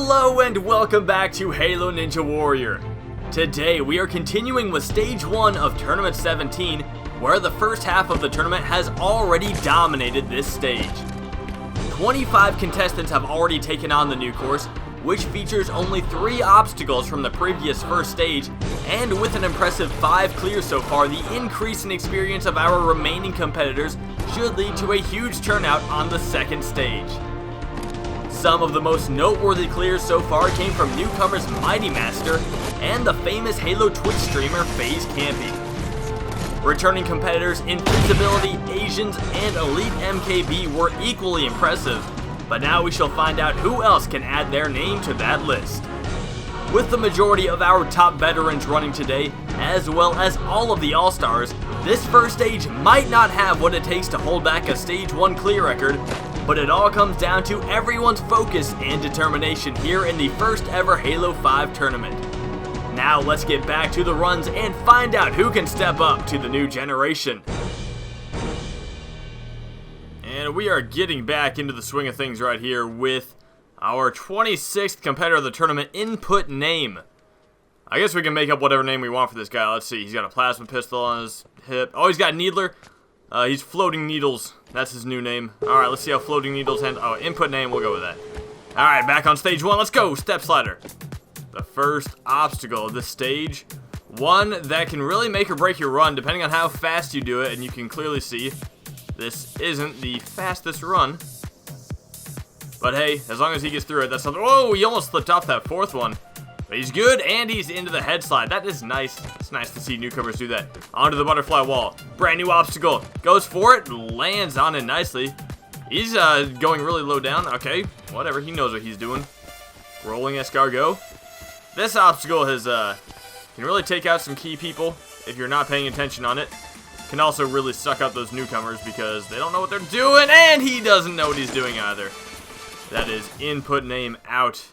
Hello and welcome back to Halo Ninja Warrior. Today we are continuing with Stage 1 of Tournament 17, where the first half of the tournament has already dominated this stage. 25 contestants have already taken on the new course, which features only 3 obstacles from the previous first stage, and with an impressive 5 clears so far, the increase in experience of our remaining competitors should lead to a huge turnout on the second stage. Some of the most noteworthy clears so far came from newcomers Mighty Master and the famous Halo Twitch streamer FaZe Campy. Returning competitors Invisibility, Asians, and Elite MKB were equally impressive, but now we shall find out who else can add their name to that list. With the majority of our top veterans running today, as well as all of the All-Stars, this first stage might not have what it takes to hold back a Stage 1 clear record, but it all comes down to everyone's focus and determination here in the first ever Halo 5 tournament. Now let's get back to the runs and find out who can step up to the new generation. And we are getting back into the swing of things right here with our 26th competitor of the tournament, Input Name. I guess we can make up whatever name we want for this guy. Let's see, he's got a plasma pistol on his hip. Oh, he's got Needler. He's Floating Needles. That's his new name. Alright, let's see how Floating Needles handle. Oh, Input Name, we'll go with that. Alright, back on stage 1. Let's go. Step slider. The first obstacle of this stage. One that can really make or break your run, depending on how fast you do it. And you can clearly see this isn't the fastest run. But hey, as long as he gets through it, that's something. Oh, he almost slipped off that fourth one. But he's good, and he's into the head slide. That is nice. It's nice to see newcomers do that. Onto the butterfly wall. Brand new obstacle. Goes for it. Lands on it nicely. He's going really low down. Okay, whatever. He knows what he's doing. Rolling escargot. This obstacle has can really take out some key people if you're not paying attention on it. Can also really suck up those newcomers because they don't know what they're doing, and he doesn't know what he's doing either. That is Input Name out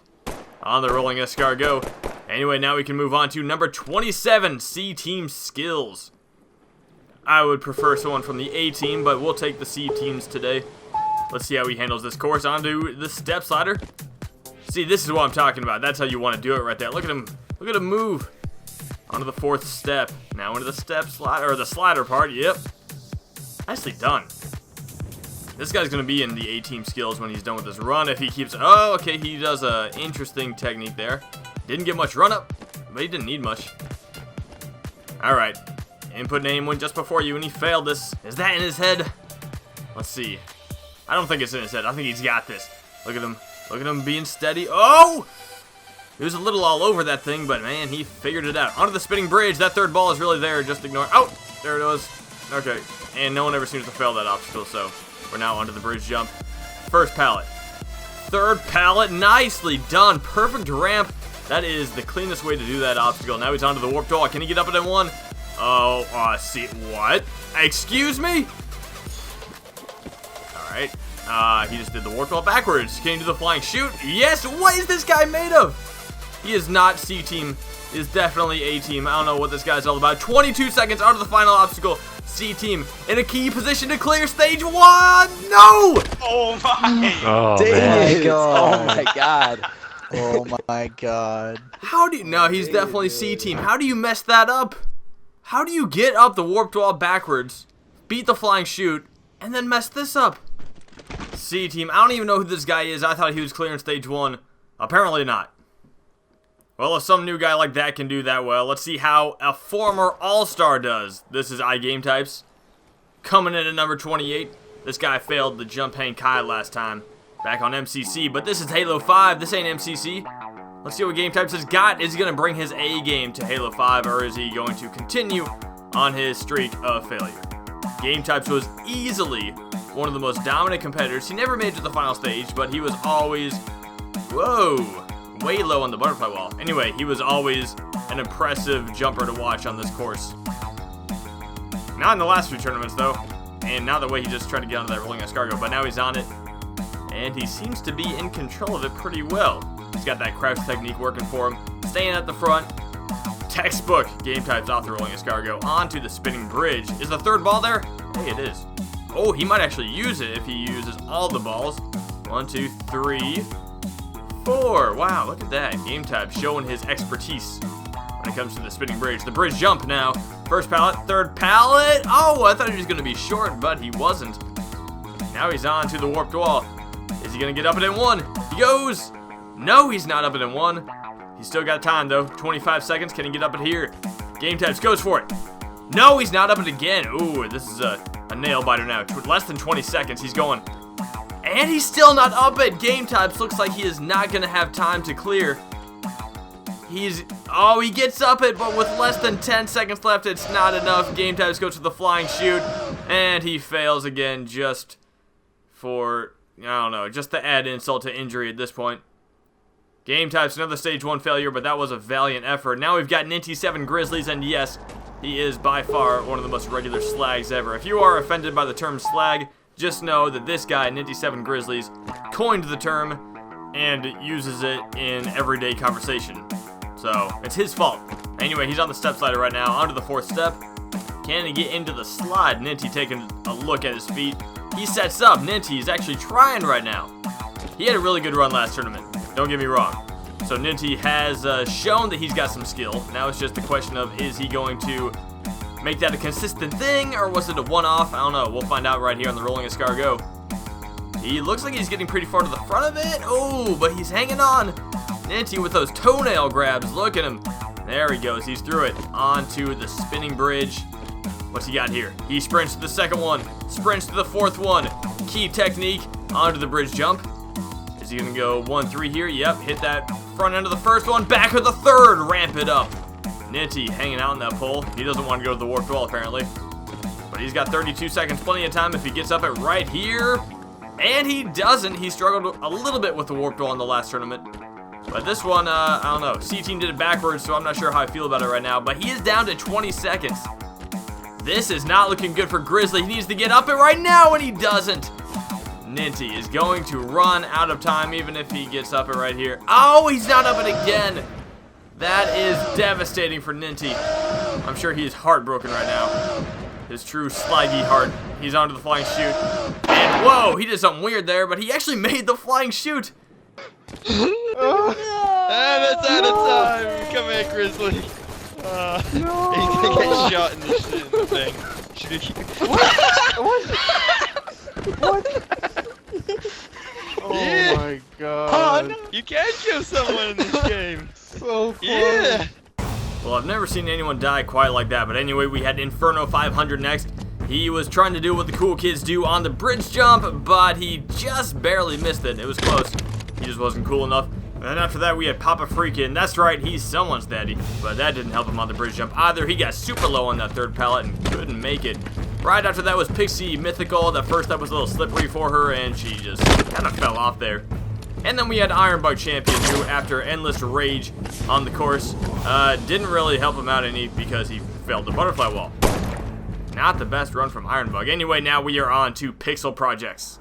on the rolling escargot. Anyway, now we can move on to number 27, C-Team Skills. I would prefer someone from the A-Team, but we'll take the C-Teams today. Let's see how he handles this course. Onto the step slider. See, this is what I'm talking about. That's how you want to do it right there. Look at him. Look at him move. Onto the fourth step. Now into the step slider, or the slider part. Yep. Nicely done. This guy's going to be in the A-Team Skills when he's done with this run if he keeps... Oh, okay, he does a interesting technique there. Didn't get much run up, but he didn't need much. Alright. Input Name went just before you and he failed this. Is that in his head? Let's see. I don't think it's in his head. I think he's got this. Look at him. Look at him being steady. Oh! He was a little all over that thing, but man, he figured it out. Onto the spinning bridge. That third ball is really there. Just ignore... Oh! There it was. Okay. And no one ever seems to fail that obstacle, so... We're now onto the bridge jump. First pallet. Third pallet. Nicely done. Perfect ramp. That is the cleanest way to do that obstacle. Now he's onto the warped wall. Can he get up it in one? Oh, see. What? Excuse me? Alright. He just did the warped wall backwards. Can he do the flying shoot? Yes. What is this guy made of? He is not C-Team. He is definitely A-Team. I don't know what this guy's all about. 22 seconds onto the final obstacle. C-Team in a key position to clear stage 1. No! Oh my! Oh, Dang it. Oh my god! Oh my god! How do you? No, he's definitely C-Team. How do you mess that up? How do you get up the warped wall backwards, beat the flying chute, and then mess this up? C-Team. I don't even know who this guy is. I thought he was clearing stage 1. Apparently not. Well, if some new guy like that can do that well, let's see how a former All-Star does. This is Gametypes. Coming in at number 28. This guy failed the jump hang Kai last time. Back on MCC, but this is Halo 5. This ain't MCC. Let's see what Gametypes has got. Is he going to bring his A game to Halo 5, or is he going to continue on his streak of failure? Gametypes was easily one of the most dominant competitors. He never made it to the final stage, but he was always... Whoa! Way low on the butterfly wall. Anyway, he was always an impressive jumper to watch on this course. Not in the last few tournaments, though. And not the way he just tried to get onto that rolling escargot, but now he's on it. And he seems to be in control of it pretty well. He's got that crouch technique working for him. Staying at the front. Textbook Gametypes off the rolling escargot onto the spinning bridge. Is the third ball there? Hey, it is. Oh, he might actually use it if he uses all the balls. 1, 2, 3, 4. Wow, look at that. Gametypes showing his expertise when it comes to the spinning bridge. The bridge jump now. First pallet, third pallet. Oh, I thought he was going to be short, but he wasn't. Now he's on to the warped wall. Is he going to get up it in 1? He goes. No, he's not up it in 1. He's still got time, though. 25 seconds. Can he get up it here? Gametypes goes for it. No, he's not up it again. Ooh, this is a nail biter now. Less than 20 seconds. He's going. And he's still not up it. Gametypes looks like he is not going to have time to clear. Oh, he gets up it, but with less than 10 seconds left, it's not enough. Gametypes goes to the flying chute, and he fails again just for, I don't know, just to add insult to injury at this point. Gametypes, another stage 1 failure, but that was a valiant effort. Now we've got Ninties 7 Grizzlies, and yes, he is by far one of the most regular slags ever. If you are offended by the term slag, just know that this guy, Ninties 7 Grizzlies, coined the term and uses it in everyday conversation. So, it's his fault. Anyway, he's on the step slider right now, onto the 4th step. Can he get into the slide? Ninty taking a look at his feet. He sets up. Ninty is actually trying right now. He had a really good run last tournament. Don't get me wrong. So Ninty has shown that he's got some skill. Now it's just a question of, is he going to make that a consistent thing, or was it a one-off? I don't know. We'll find out right here on the rolling escargot. He looks like he's getting pretty far to the front of it. Oh, but he's hanging on. Ninty with those toenail grabs. Look at him. There he goes. He's through it. Onto the spinning bridge. What's he got here? He sprints to the 2nd one. Sprints to the 4th one. Key technique. Onto the bridge jump. Is he going to go 1-3 here? Yep. Hit that front end of the 1st one. Back of the 3rd. Ramp it up. Ninty hanging out in that pole. He doesn't want to go to the warped wall, apparently. But he's got 32 seconds. Plenty of time if he gets up it right here. And he doesn't. He struggled a little bit with the warped wall in the last tournament. But this one, I don't know. C-Team did it backwards, so I'm not sure how I feel about it right now. But he is down to 20 seconds. This is not looking good for Grizzly. He needs to get up it right now, and he doesn't. Ninty is going to run out of time, even if he gets up it right here. Oh, he's not up it again. That is devastating for Ninty. I'm sure he is heartbroken right now. His true slaggy heart. He's onto the flying chute. And whoa, he did something weird there, but he actually made the flying chute. And it's out of time. Come here, Grizzly. He's gonna get shot in the thing. Should we keep... What? Oh Yeah. my god. You can kill someone in this game. So close. Yeah. Well, I've never seen anyone die quite like that. But anyway, we had Inferno 500 next. He was trying to do what the cool kids do on the bridge jump, but he just barely missed it. It was close. He just wasn't cool enough. And then after that, we had Papa Freakin'. That's right, he's someone's daddy. But that didn't help him on the bridge jump either. He got super low on that 3rd pallet and couldn't make it. Right after that was Pixie Mythical. That first step was a little slippery for her, and she just kind of fell off there. And then we had Ironbug Champion, who, after endless rage on the course, didn't really help him out any because he failed the butterfly wall. Not the best run from Ironbug. Anyway, now we are on to Pixel Projects.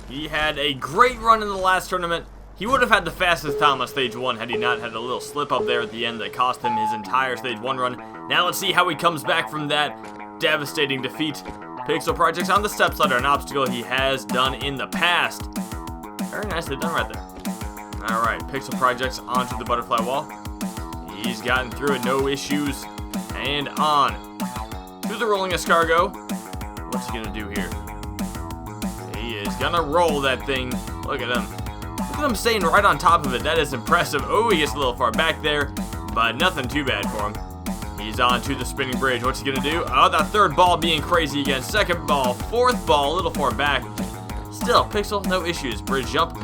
He had a great run in the last tournament. He would have had the fastest time on stage 1 had he not had a little slip up there at the end that cost him his entire stage 1 run. Now let's see how he comes back from that devastating defeat. Pixel Projects on the step ladder, an obstacle he has done in the past. Very nicely done right there. Alright, Pixel Projects onto the butterfly wall. He's gotten through it, no issues. And on to the rolling escargot. What's he gonna do here? He is gonna roll that thing. Look at him. Look at him staying right on top of it. That is impressive. Oh, he gets a little far back there, but nothing too bad for him. He's on to the spinning bridge. What's he gonna do? Oh, that 3rd ball being crazy again. 2nd ball, 4th ball, a little far back. Still, Pixel, no issues. Bridge jump.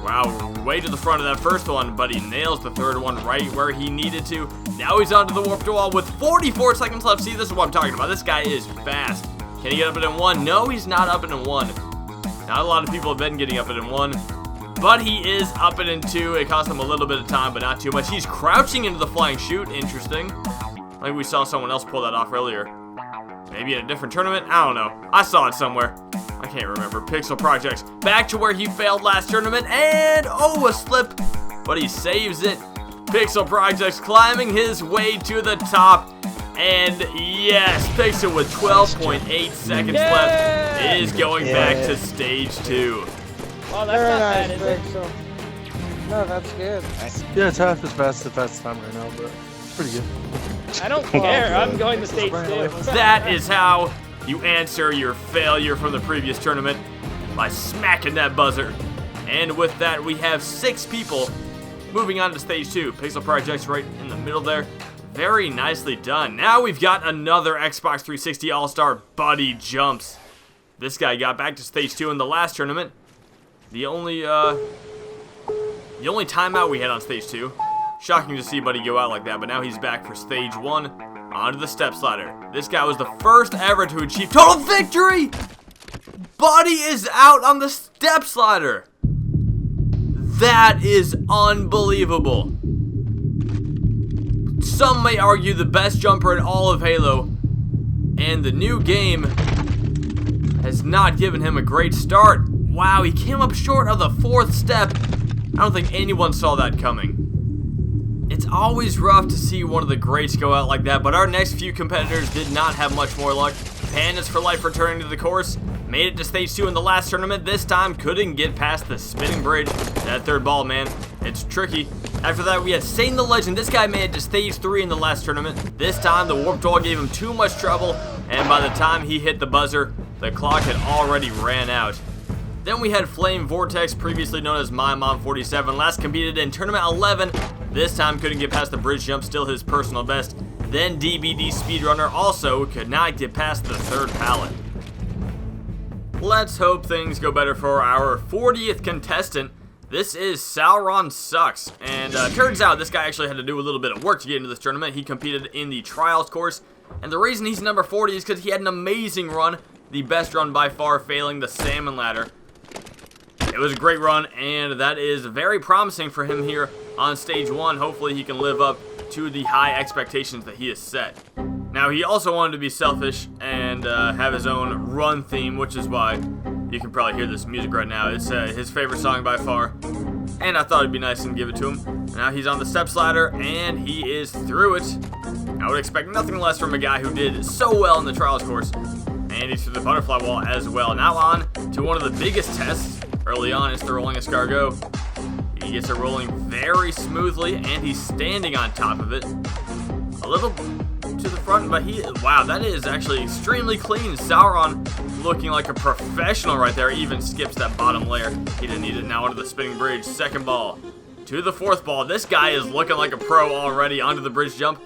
Wow, way to the front of that 1st one, but he nails the 3rd one right where he needed to. Now he's onto the warped wall with 44 seconds left. See, this is what I'm talking about. This guy is fast. Can he get up it in 1? No, he's not up it in 1. Not a lot of people have been getting up it in 1. But he is up it in 2. It cost him a little bit of time, but not too much. He's crouching into the flying chute. Interesting. I think we saw someone else pull that off earlier. Maybe in a different tournament? I don't know. I saw it somewhere. I can't remember. Pixel Projects back to where he failed last tournament. And, oh, a slip. But he saves it. Pixel Projects climbing his way to the top. And, yes, Pixel with 12.8 seconds left is going back to stage 2. Oh, that's not bad, is it? No, that's good. Yeah, it's half as fast as the fastest time right now, but it's pretty good. I don't care. I'm going to stage 2. That is how you answer your failure from the previous tournament, by smacking that buzzer. And with that, we have 6 people moving on to stage 2. Pixel Projects right in the middle there. Very nicely done. Now we've got another Xbox 360 All-Star, Buddy Jumps. This guy got back to stage 2 in the last tournament. The only timeout we had on stage 2. Shocking to see Buddy go out like that, but now he's back for stage 1 onto the step slider. This guy was the first ever to achieve total victory! Buddy is out on the step slider. That is unbelievable. Some may argue the best jumper in all of Halo, and the new game has not given him a great start. Wow, he came up short of the 4th step. I don't think anyone saw that coming. It's always rough to see one of the greats go out like that, but our next few competitors did not have much more luck. Pandas for Life returning to the course, made it to stage 2 in the last tournament. This time couldn't get past the spinning bridge. That third ball, man, it's tricky. After that, we had Satan the Legend. This guy made it to stage 3 in the last tournament. This time, the warp wall gave him too much trouble, and by the time he hit the buzzer, the clock had already ran out. Then we had Flame Vortex, previously known as My Mom 47, last competed in tournament 11. This time couldn't get past the bridge jump, still his personal best. Then DBD Speedrunner also could not get past the 3rd pallet. Let's hope things go better for our 40th contestant. This is Sauron Sucks, and turns out this guy actually had to do a little bit of work to get into this tournament. He competed in the Trials course, and the reason he's number 40 is because he had an amazing run, the best run by far, failing the Salmon Ladder. It was a great run, and that is very promising for him here on stage 1. Hopefully he can live up to the high expectations that he has set. Now, he also wanted to be selfish and have his own run theme, which is why you can probably hear this music right now. It's his favorite song by far, and I thought it'd be nice and give it to him. Now he's on the steps ladder, and he is through it. I would expect nothing less from a guy who did so well in the Trials course, and he's through the butterfly wall as well. Now on to one of the biggest tests. Early on, it's the rolling escargot. He gets it rolling very smoothly, and he's standing on top of it. A little to the front, but wow, that is actually extremely clean. Sauron looking like a professional right there, even skips that bottom layer. He didn't need it. Now onto the spinning bridge. 2nd ball to the 4th ball. This guy is looking like a pro already. Onto the bridge jump.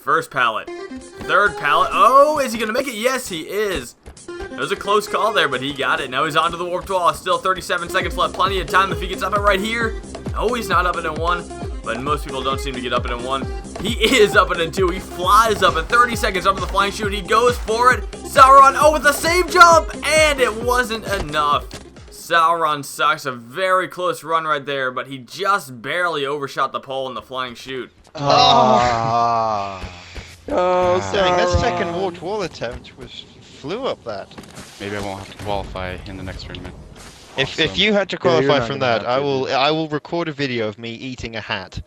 1st pallet. 3rd pallet. Oh, is he going to make it? Yes, he is. It was a close call there, but he got it. Now he's onto the warped wall. Still 37 seconds left. Plenty of time if he gets up it right here. No, he's not up it in 1, but most people don't seem to get up it in 1. He is up it in 2. He flies up at 30 seconds up to the flying chute. He goes for it. Sauron, oh, with the same jump, and it wasn't enough. Sauron Sucks. A very close run right there, but he just barely overshot the pole in the flying chute. Oh, dang, that second warped wall attempt flew up that. Maybe I won't have to qualify in the next tournament. If you had to qualify from that, I will record a video of me eating a hat.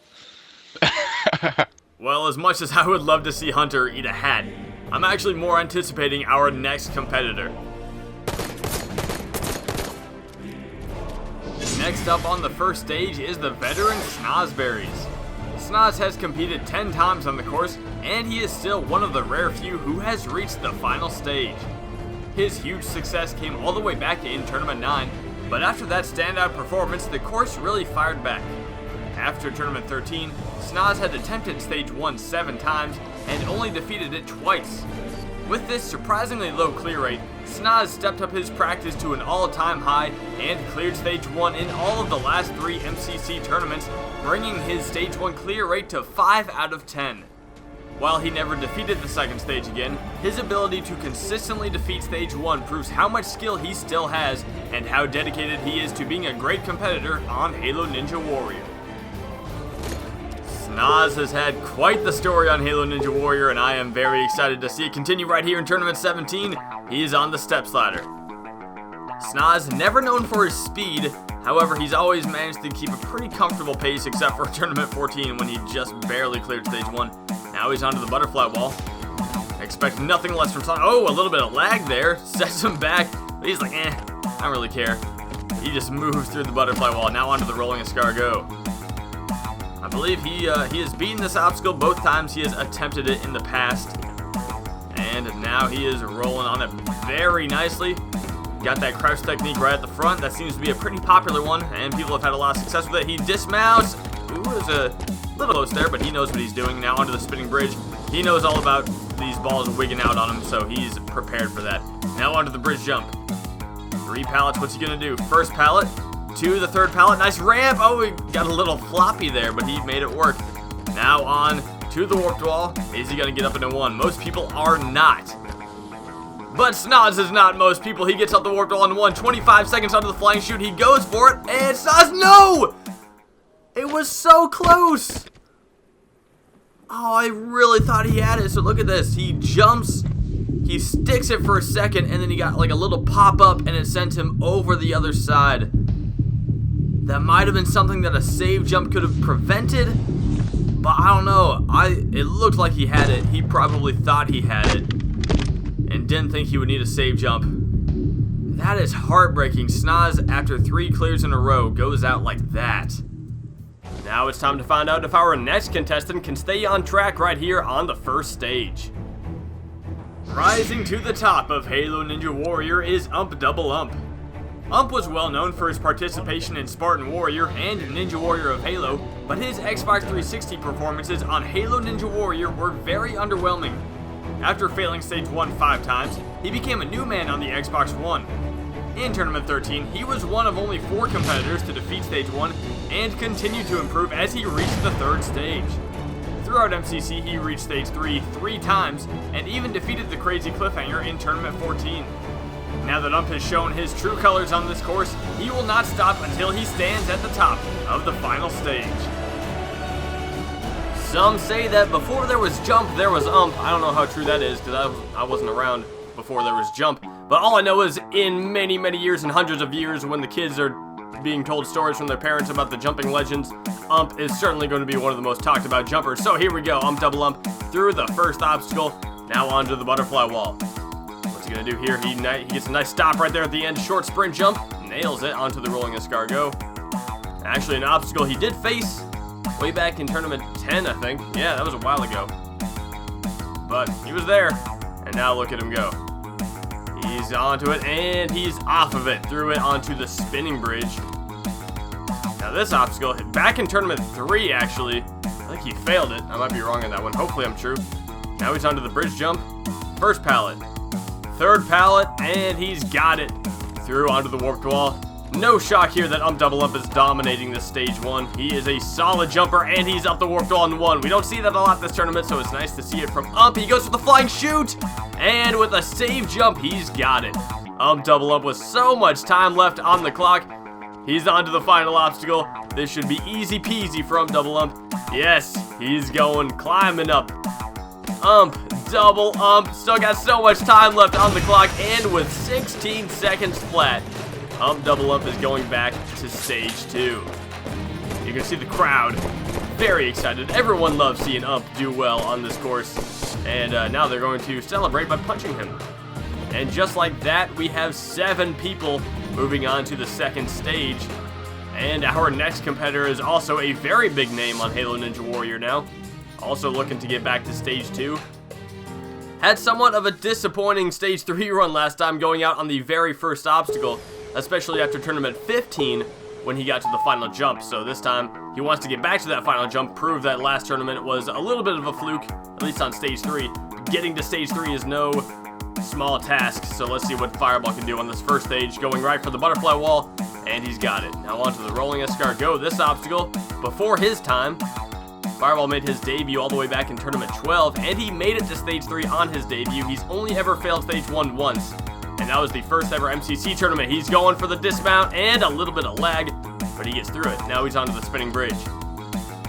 Well, as much as I would love to see Hunter eat a hat, I'm actually more anticipating our next competitor. Next up on the first stage is the veteran Snozberries. Snas has competed 10 times on the course, and he is still one of the rare few who has reached the final stage. His huge success came all the way back in Tournament 9, but after that standout performance, the course really fired back. After Tournament 13, Snas had attempted Stage 1 7 times and only defeated it twice. With this surprisingly low clear rate, Snas stepped up his practice to an all-time high and cleared Stage 1 in all of the last 3 MCC tournaments, bringing his Stage 1 clear rate to 5 out of 10. While he never defeated the second stage again, his ability to consistently defeat Stage 1 proves how much skill he still has and how dedicated he is to being a great competitor on Halo Ninja Warrior. Snas has had quite the story on Halo Ninja Warrior, and I am very excited to see it continue right here in Tournament 17. He is on the steps ladder. Snas, never known for his speed, however, he's always managed to keep a pretty comfortable pace except for Tournament 14 when he just barely cleared Stage 1. Now he's onto the butterfly wall. Expect nothing less from Snas. Oh, a little bit of lag there. Sets him back. But he's like, I don't really care. He just moves through the butterfly wall. Now onto the rolling escargot. believe he has beaten this obstacle both times he has attempted it in the past. And now he is rolling on it very nicely. Got that crouch technique right at the front. That seems to be a pretty popular one, and people have had a lot of success with it. He dismounts. Ooh, is a little close there, but he knows what he's doing. Now onto the spinning bridge. He knows all about these balls wigging out on him, so he's prepared for that. Now onto the bridge jump. 3 pallets, what's he gonna do? First pallet to the third pallet. Nice ramp. Oh, he got a little floppy there, but he made it work. Now on to the warped wall. Is he gonna get up into one? Most people are not. But Snas is not most people. He gets up the warped wall in one. 25 seconds onto the flying chute. He goes for it, and Snas, no! It was so close. Oh, I really thought he had it. So look at this. He jumps, he sticks it for a second, and then he got like a little pop-up, and it sent him over the other side. That might have been something that a save jump could have prevented, but I don't know. It looked like he had it. He probably thought he had it and didn't think he would need a save jump. That is heartbreaking. Snas, after 3 clears in a row, goes out like that. Now it's time to find out if our next contestant can stay on track right here on the first stage. Rising to the top of Halo Ninja Warrior is Ump Double Ump. Ump was well known for his participation in Spartan Warrior and Ninja Warrior of Halo, but his Xbox 360 performances on Halo Ninja Warrior were very underwhelming. After failing Stage 1 5 times, he became a new man on the Xbox One. In Tournament 13, he was one of only 4 competitors to defeat Stage 1 and continued to improve as he reached the 3rd stage. Throughout MCC, he reached Stage 3 3 times and even defeated the Crazy Cliffhanger in Tournament 14. Now that Ump has shown his true colors on this course, he will not stop until he stands at the top of the final stage. Some say that before there was Jump, there was Ump. I don't know how true that is because I wasn't around before there was Jump. But all I know is in many, many years and hundreds of years when the kids are being told stories from their parents about the jumping legends, Ump is certainly going to be one of the most talked about jumpers. So here we go, Ump Double Ump through the first obstacle, now onto the butterfly wall. What's he going to do here? He gets a nice stop right there at the end, short sprint jump, nails it onto the rolling escargot. Actually an obstacle he did face way back in Tournament 10, I think. Yeah, that was a while ago. But he was there, and now look at him go. He's onto it, and he's off of it, threw it onto the spinning bridge. Now this obstacle, back in Tournament 3, actually, I think he failed it. I might be wrong on that one. Hopefully I'm true. Now he's onto the bridge jump. First pallet. Third pallet, and he's got it. Through onto the warped wall. No shock here that Ump Double Ump is dominating this Stage 1. He is a solid jumper, and he's up the warped wall in 1. We don't see that a lot this tournament, so it's nice to see it from Ump. He goes for the flying chute, and with a save jump, he's got it. Ump Double Ump with so much time left on the clock. He's on to the final obstacle. This should be easy peasy for Ump Double Ump. Yes, he's going, climbing up. Ump Double Ump, still got so much time left on the clock, and with 16 seconds flat, Ump Double Ump is going back to Stage 2. You can see the crowd very excited. Everyone loves seeing Ump do well on this course. And now they're going to celebrate by punching him. And just like that, we have 7 people moving on to the 2nd stage. And our next competitor is also a very big name on Halo Ninja Warrior now. Also looking to get back to Stage 2. Had somewhat of a disappointing Stage 3 run last time, going out on the very first obstacle, especially after Tournament 15 when he got to the final jump. So this time he wants to get back to that final jump, prove that last tournament was a little bit of a fluke, at least on Stage 3. Getting to Stage 3 is no small task, so let's see what Fireball can do on this first stage, going right for the butterfly wall, and he's got it. Now onto the rolling escargot. This obstacle, before his time, Fireball made his debut all the way back in Tournament 12, and he made it to Stage 3 on his debut. He's only ever failed Stage 1 once, and that was the first ever MCC tournament. He's going for the dismount and a little bit of lag, but he gets through it. Now he's onto the spinning bridge.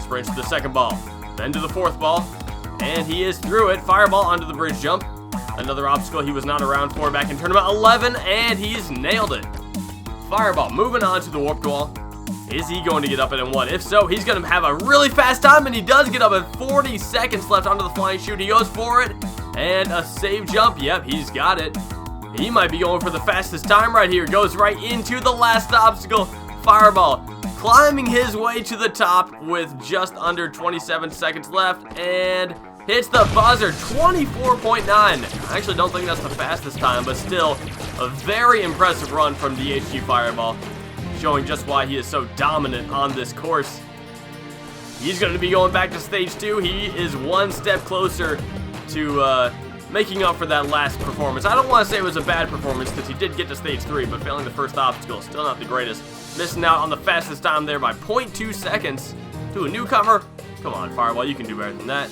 Sprints to the second ball, then to the fourth ball, and he is through it. Fireball onto the bridge jump. Another obstacle he was not around for back in Tournament 11, and he's nailed it. Fireball moving on to the warped wall. Is he going to get up it in 1? If so, he's going to have a really fast time, and he does get up at 40 seconds left onto the flying chute. He goes for it, and a save jump. Yep, he's got it. He might be going for the fastest time right here. Goes right into the last obstacle. Fireball climbing his way to the top with just under 27 seconds left, and hits the buzzer, 24.9. I actually don't think that's the fastest time, but still a very impressive run from DHG Fireball, showing just why he is so dominant on this course. He's going to be going back to stage 2. He is one step closer to making up for that last performance. I don't want to say it was a bad performance because he did get to stage 3, but failing the first obstacle, still not the greatest. Missing out on the fastest time there by 0.2 seconds to a newcomer. Come on, Fireball, you can do better than that.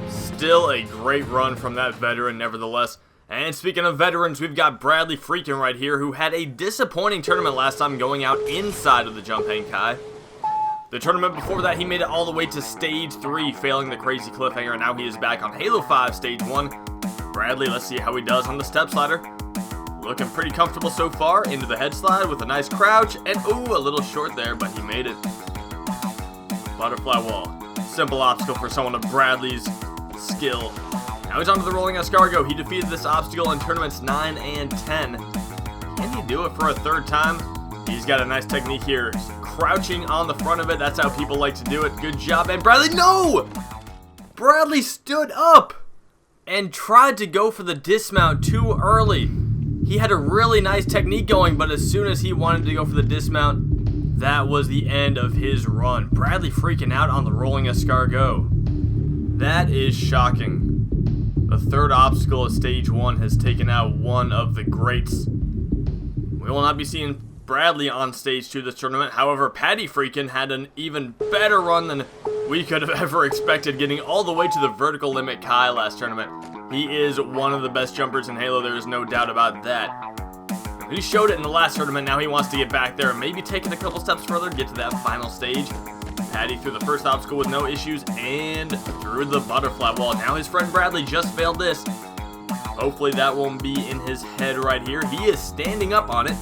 Still a great run from that veteran, nevertheless. And speaking of veterans, we've got Bradley Freakin right here, who had a disappointing tournament last time going out inside of the Jump Hang Kai. The tournament before that, he made it all the way to stage 3, failing the crazy cliffhanger, and now he is back on Halo 5 stage 1. Bradley, let's see how he does on the step slider. Looking pretty comfortable so far, into the head slide with a nice crouch, and ooh, a little short there, but he made it. Butterfly wall. Simple obstacle for someone of Bradley's skill. Now he's onto the rolling escargot. He defeated this obstacle in tournaments 9 and 10. Can he do it for a third time? He's got a nice technique here. Crouching on the front of it. That's how people like to do it. Good job. And Bradley, no! Bradley stood up and tried to go for the dismount too early. He had a really nice technique going, but as soon as he wanted to go for the dismount, that was the end of his run. Bradley freaking out on the rolling escargot. That is shocking. The third obstacle of stage 1 has taken out one of the greats. We will not be seeing Bradley on stage 2 this tournament. However, Paddy freaking had an even better run than we could have ever expected, getting all the way to the vertical limit Kai last tournament. He is one of the best jumpers in Halo, there is no doubt about that. He showed it in the last tournament, now he wants to get back there and maybe take it a couple steps further, get to that final stage. Paddy through the first obstacle with no issues and through the butterfly wall. Now his friend Bradley just failed this. Hopefully that won't be in his head right here. He is standing up on it.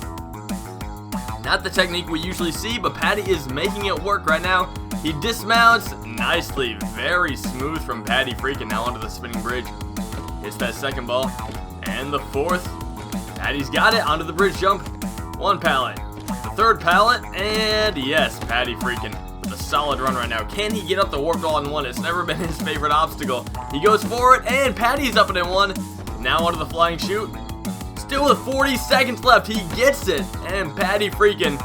Not the technique we usually see, but Paddy is making it work right now. He dismounts nicely. Very smooth from Paddy freaking now onto the spinning bridge. Hits that second ball. And the fourth. Paddy's got it onto the bridge jump. One pallet. The third pallet. And yes, Paddy freaking with a solid run right now. Can he get up the warp wall in one? It's never been his favorite obstacle. He goes for it, and Paddy's up it in one. Now onto the flying chute. Still with 40 seconds left, he gets it. And Paddy freaking,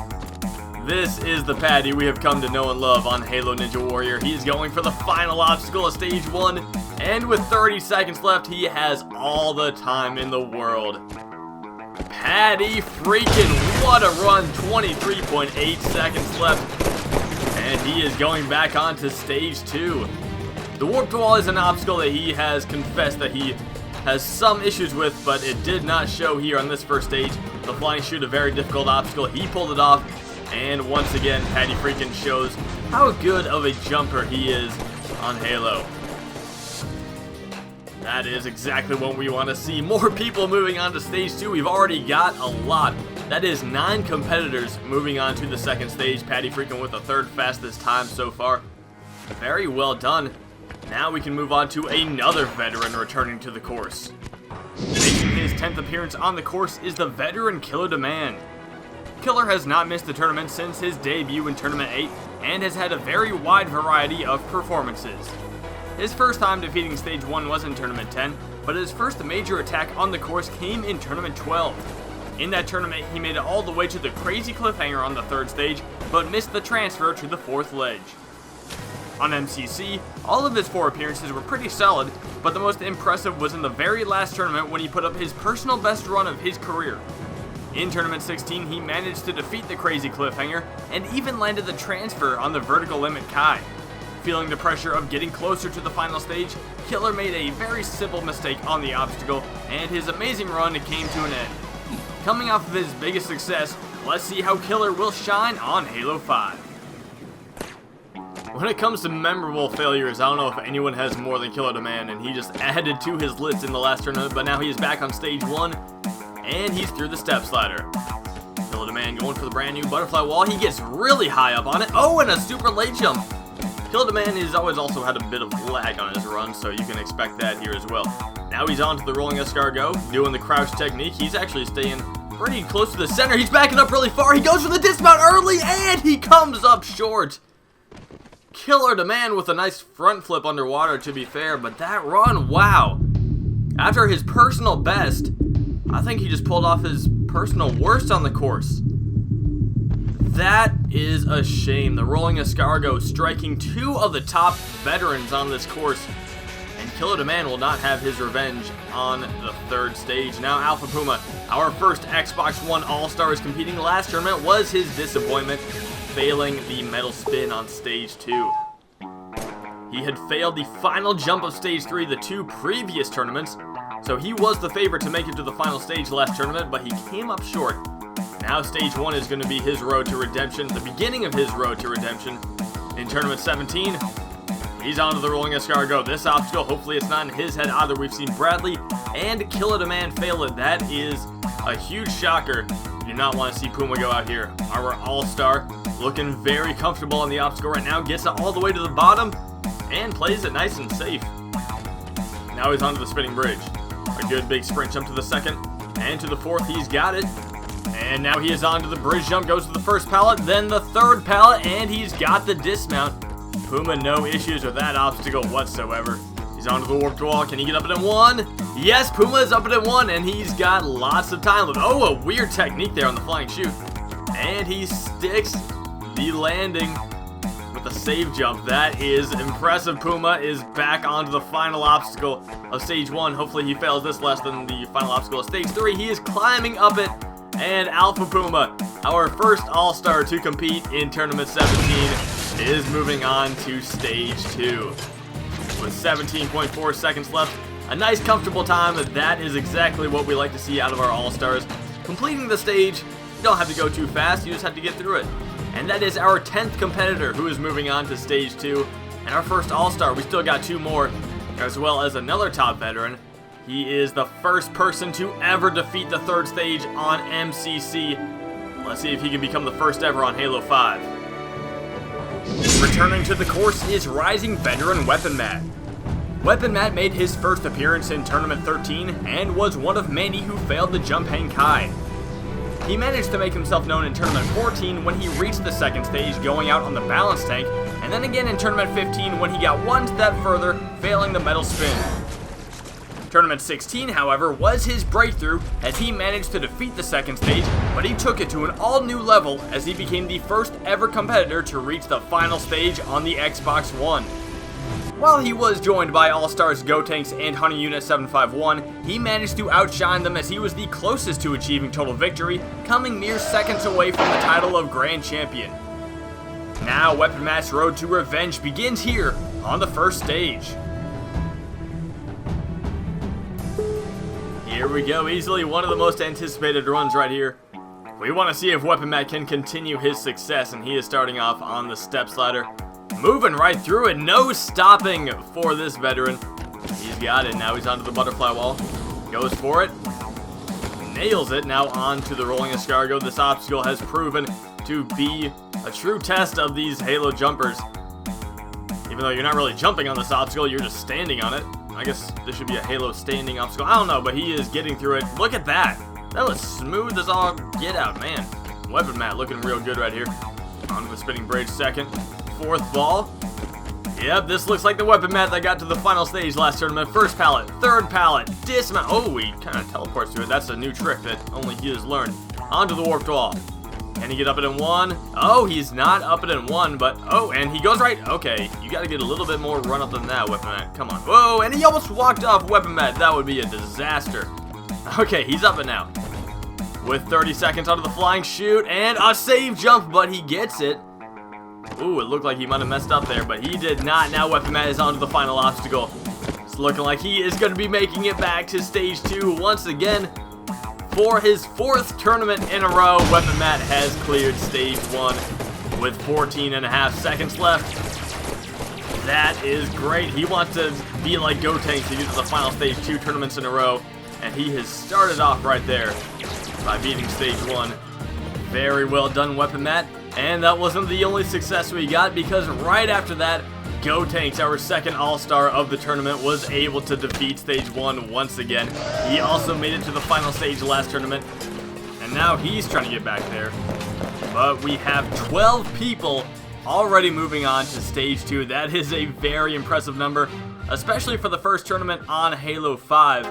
this is the Paddy we have come to know and love on Halo Ninja Warrior. He's going for the final obstacle of stage 1. And with 30 seconds left, he has all the time in the world. Paddy freaking, what a run. 23.8 seconds left. And he is going back onto stage 2. The warp wall is an obstacle that he has confessed that he has some issues with, but it did not show here on this first stage. The flying chute, a very difficult obstacle. He pulled it off, and once again, Paddy freaking shows how good of a jumper he is on Halo. That is exactly what we want to see. More people moving on to stage 2. We've already got a lot. That is 9 competitors moving on to the second stage. Paddy freaking with the third fastest time so far. Very well done. Now we can move on to another veteran returning to the course. Making his 10th appearance on the course is the veteran Killer Demand. Killer has not missed the tournament since his debut in Tournament 8 and has had a very wide variety of performances. His first time defeating Stage 1 was in Tournament 10, but his first major attack on the course came in Tournament 12. In that tournament, he made it all the way to the crazy cliffhanger on the third stage, but missed the transfer to the fourth ledge. On MCC, all of his 4 appearances were pretty solid, but the most impressive was in the very last tournament when he put up his personal best run of his career. In Tournament 16, he managed to defeat the crazy cliffhanger and even landed the transfer on the vertical limit Kai. Feeling the pressure of getting closer to the final stage, Killer made a very simple mistake on the obstacle, and his amazing run came to an end. Coming off of his biggest success, let's see how Killer will shine on Halo 5. When it comes to memorable failures, I don't know if anyone has more than Killer Demand, and he just added to his list in the last tournament, but now he is back on stage 1, and he's through the step slider. Killer Demand going for the brand new butterfly wall. He gets really high up on it. Oh, and a super late jump. Killer Demand has always also had a bit of lag on his run, so you can expect that here as well. Now he's on to the rolling escargot, doing the crouch technique. He's actually staying pretty close to the center. He's backing up really far. He goes for the dismount early, and he comes up short. Killer Demand with a nice front flip underwater, to be fair, but that run, wow. After his personal best, I think he just pulled off his personal worst on the course. That is a shame. The rolling escargot striking two of the top veterans on this course, and Killer Demand will not have his revenge on the third stage. Now Alpha Puma, our first Xbox One All-Stars competing last tournament, was his disappointment, failing the metal spin on stage 2. He had failed the final jump of stage 3 the 2 previous tournaments, so he was the favorite to make it to the final stage last tournament, but he came up short. Now stage 1 is going to be his road to redemption, the beginning of his road to redemption. In tournament 17, he's onto the rolling escargot. This obstacle, hopefully it's not in his head either. We've seen Bradley and Killer Demand fail it. That is a huge shocker. You do not want to see Puma go out here. Our all-star looking very comfortable on the obstacle right now. Gets it all the way to the bottom and plays it nice and safe. Now he's onto the spinning bridge. A good big sprint jump to the second and to the fourth. He's got it. And now he is onto the bridge jump. Goes to the first pallet, then the third pallet, and he's got the dismount. Puma, no issues with that obstacle whatsoever. He's onto the warped wall. Can he get up it in one? Yes, Puma is up it in one, and he's got lots of time left. Oh, a weird technique there on the flying chute. And he sticks the landing with a save jump. That is impressive. Puma is back onto the final obstacle of stage 1. Hopefully he fails this less than the final obstacle of stage 3. He is climbing up it, and Alpha Puma, our first all-star to compete in tournament 17, is moving on to stage 2. With 17.4 seconds left, a nice comfortable time. That is exactly what we like to see out of our all-stars. Completing the stage, you don't have to go too fast, you just have to get through it. And that is our 10th competitor who is moving on to stage 2. And our first all-star, we still got 2 more, as well as another top veteran. He is the first person to ever defeat the third stage on MCC. Let's see if he can become the first ever on Halo 5. Returning to the course is rising veteran Weapon Matt. Weapon Matt made his first appearance in Tournament 13 and was one of many who failed the jump hang kai. He managed to make himself known in Tournament 14 when he reached the second stage going out on the balance tank, and then again in Tournament 15 when he got one step further, failing the metal spin. Tournament 16, however, was his breakthrough as he managed to defeat the second stage, but he took it to an all-new level as he became the first ever competitor to reach the final stage on the Xbox One. While he was joined by All-Stars Gotenks and Honey Unit 751, he managed to outshine them as he was the closest to achieving total victory, coming mere seconds away from the title of Grand Champion. Now, Weapon Matt's road to revenge begins here on the first stage. Here we go, easily one of the most anticipated runs right here. We want to see if Weapon Matt can continue his success, and he is starting off on the step slider. Moving right through it, no stopping for this veteran. He's got it, now he's onto the butterfly wall. Goes for it. Nails it, now onto the rolling escargot. This obstacle has proven to be a true test of these Halo jumpers. Even though you're not really jumping on this obstacle, you're just standing on it. I guess this should be a Halo standing obstacle. I don't know, but he is getting through it. Look at that. That was smooth as all get out, man. Weapon Matt looking real good right here. Onto the spinning bridge, second. Fourth ball. Yep, this looks like the Weapon Matt that got to the final stage last tournament. First pallet, third pallet, dismount. Oh, he kind of teleports to it. That's a new trick that only he has learned. Onto the warped wall. Can he get up it in one? Oh, he's not up it in one, but oh, and he goes right. Okay, you got to get a little bit more run up than that, Weapon Matt. Come on. Whoa, and he almost walked off Weapon Matt. That would be a disaster. Okay, he's up it now. With 30 seconds onto the flying chute and a save jump, but he gets it. Ooh, it looked like he might have messed up there, but he did not. Now Weapon Matt is onto the final obstacle. It's looking like he is going to be making it back to stage 2 once again. For his 4th tournament in a row, Weapon Matt has cleared stage 1 with 14.5 seconds left. That is great. He wants to be like Gotenks to get to the final stage 2 tournaments in a row, and he has started off right there by beating stage 1. Very well done, Weapon Matt. And that wasn't the only success we got, because right after that, Gotenks, our second all-star of the tournament, was able to defeat stage 1 once again. He also made it to the final stage last tournament. And and now he's trying to get back there. But we have 12 people already moving on to Stage 2. That is a very impressive number, especially for the first tournament on Halo 5.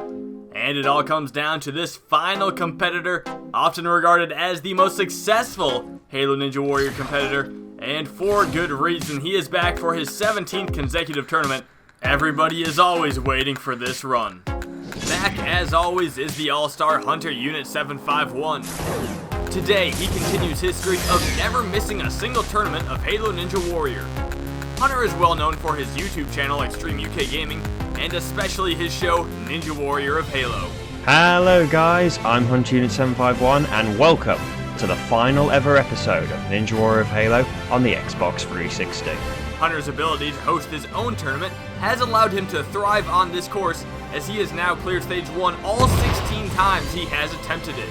And it all comes down to this final competitor, often regarded as the most successful Halo Ninja Warrior competitor, and for good reason. He is back for his 17th consecutive tournament. Everybody is always waiting for this run. Back, as always, is the All-Star Hunter Unit 751. Today, he continues his streak of never missing a single tournament of Halo Ninja Warrior. Hunter is well known for his YouTube channel, Extreme UK Gaming, and especially his show, Ninja Warrior of Halo. Hello guys, I'm Hunter Unit 751, and welcome to the final ever episode of Ninja Warrior of Halo on the Xbox 360. Hunter's ability to host his own tournament has allowed him to thrive on this course, as he has now cleared Stage 1 all 16 times he has attempted it.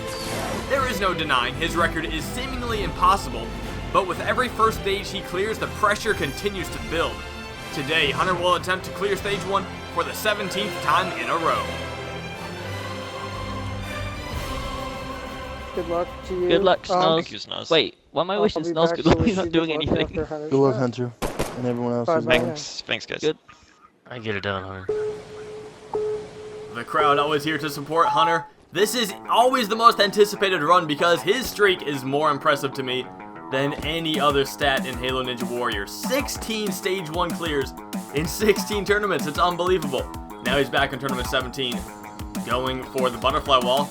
There is no denying his record is seemingly impossible, but with every first stage he clears, the pressure continues to build. Today, Hunter will attempt to clear Stage 1 for the 17th time in a row. Good luck to you. Good luck, Snas. Thank you, Snas. Wait, why am I I'll wishing be Snas back good so luck? we He's see not doing good luck anything. after Hunter's Good luck, shot. Hunter. And everyone else Bye, as bye. well. Thanks, guys. Good. I get it done, Hunter. The crowd always here to support Hunter. This is always the most anticipated run because his streak is more impressive to me than any other stat in Halo Ninja Warrior. 16 Stage 1 clears in 16 tournaments. It's unbelievable. Now he's back in Tournament 17, going for the butterfly wall.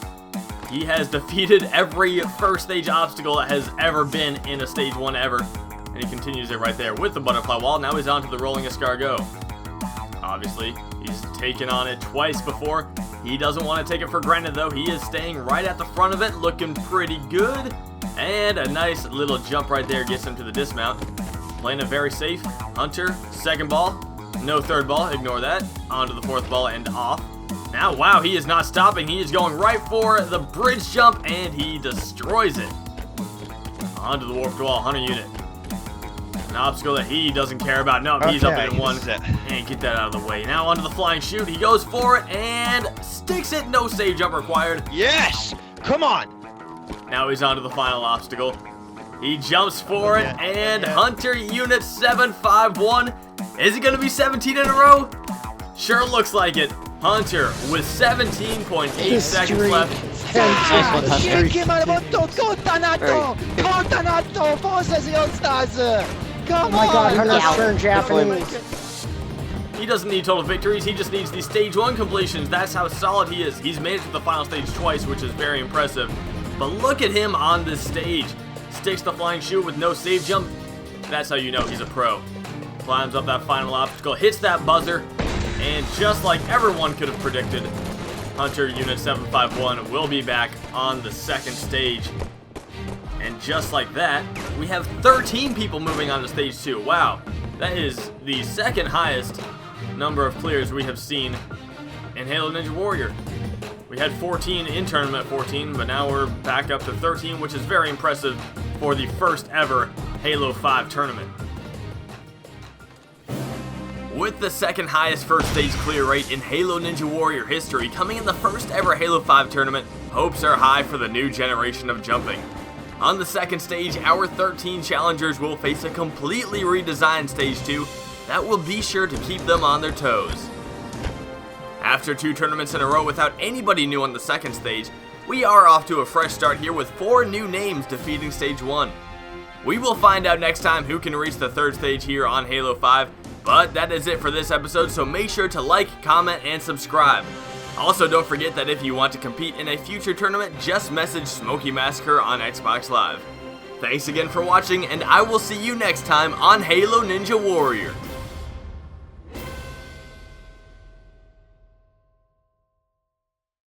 He has defeated every first stage obstacle that has ever been in a Stage 1 ever. And he continues it right there with the butterfly wall. Now he's on to the rolling escargot. Obviously, he's taken on it twice before. He doesn't want to take it for granted, though. He is staying right at the front of it, looking pretty good. And a nice little jump right there gets him to the dismount. Playing it very safe. Hunter, second ball. No third ball, ignore that. Onto the fourth ball and off. Now, wow, he is not stopping. He is going right for the bridge jump, and he destroys it. Onto the warped wall, Hunter Unit. An obstacle that he doesn't care about. No, he's up in one. And get that out of the way. Now onto the flying chute. He goes for it and sticks it. No save jump required. Yes! Come on! Now he's onto the final obstacle. He jumps for it, and Hunter Unit 751. Is it going to be 17 in a row? Sure looks like it. Hunter with 17.8 seconds left. Oh my god, Hunter's turned Japanese. He doesn't need total victories, he just needs the Stage 1 completions. That's how solid he is. He's made it to the final stage twice, which is very impressive. But look at him on this stage. Sticks the flying chute with no save jump. That's how you know he's a pro. Climbs up that final obstacle, hits that buzzer, and just like everyone could have predicted, Hunter Unit 751 will be back on the second stage. And just like that, we have 13 people moving on to Stage 2. Wow, that is the second highest number of clears we have seen in Halo Ninja Warrior. We had 14 in Tournament 14, but now we're back up to 13, which is very impressive for the first ever Halo 5 tournament. With the second highest first stage clear rate in Halo Ninja Warrior history coming in the first ever Halo 5 tournament, hopes are high for the new generation of jumping. On the second stage, our 13 challengers will face a completely redesigned Stage 2 that will be sure to keep them on their toes. After 2 tournaments in a row without anybody new on the second stage, we are off to a fresh start here with 4 new names defeating Stage 1. We will find out next time who can reach the third stage here on Halo 5, but that is it for this episode, so make sure to like, comment, and subscribe. Also, don't forget that if you want to compete in a future tournament, just message SMOKEY MASSACRE on Xbox Live. Thanks again for watching, and I will see you next time on Halo Ninja Warrior.